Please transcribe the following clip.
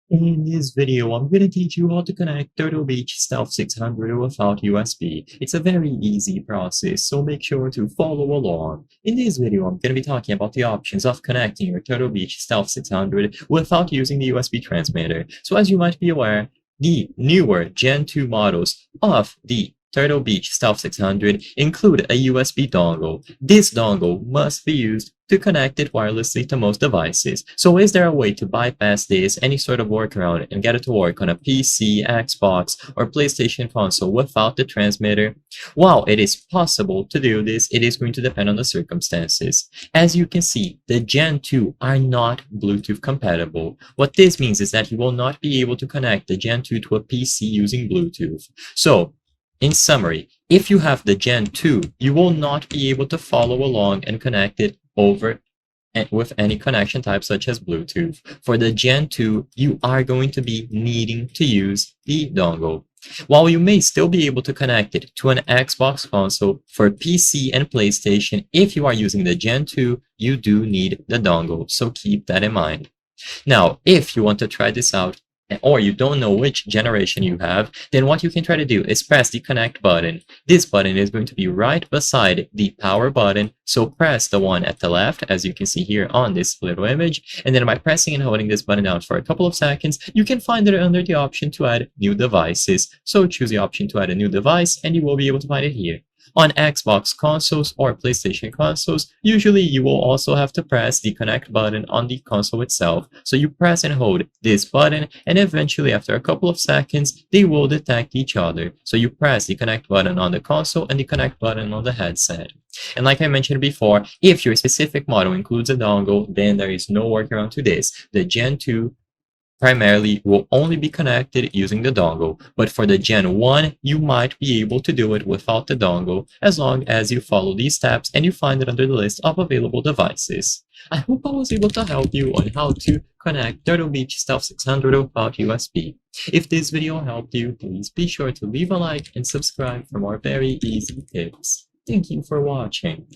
In this video, I'm going to teach you how to connect Turtle Beach Stealth 600 without USB. It's a very easy process, so make sure to follow along. In this video, I'm going to be talking about the options of connecting your Turtle Beach Stealth 600 without using the USB transmitter. So as you might be aware, the newer Gen 2 models of the Turtle Beach Stealth 600 include a USB dongle. This dongle must be used to connect it wirelessly to most devices. So is there a way to bypass this, any sort of workaround, and get it to work on a PC, Xbox, or PlayStation console without the transmitter? While it is possible to do this, it is going to depend on the circumstances. As you can see, the Gen 2 are not Bluetooth compatible. What this means is that you will not be able to connect the Gen 2 to a PC using Bluetooth. So, in summary, if you have the Gen 2, you will not be able to follow along and connect it over with any connection type such as Bluetooth. For the Gen 2, you are going to be needing to use the dongle. While you may still be able to connect it to an Xbox console for PC and PlayStation, if you are using the Gen 2, you do need the dongle, so keep that in mind. Now, if you want to try this out, or you don't know which generation you have, then what you can try to do is press the connect button. This button is going to be right beside the power button, so press the one at the left, as you can see here on this little image, and then by pressing and holding this button down for a couple of seconds, you can find it under the option to add new devices. So choose the option to add a new device, and you will be able to find it here. On Xbox consoles or PlayStation consoles, usually you will also have to press the connect button on the console itself. So you press and hold this button, and eventually after a couple of seconds, they will detect each other. So you press the connect button on the console and the connect button on the headset. And like I mentioned before, if your specific model includes a dongle, then there is no workaround to this. The Gen 2 primarily will only be connected using the dongle, but for the Gen 1, you might be able to do it without the dongle as long as you follow these steps and you find it under the list of available devices. I hope I was able to help you on how to connect Turtle Beach Stealth 600 without USB. If this video helped you, please be sure to leave a like and subscribe for more very easy tips. Thank you for watching.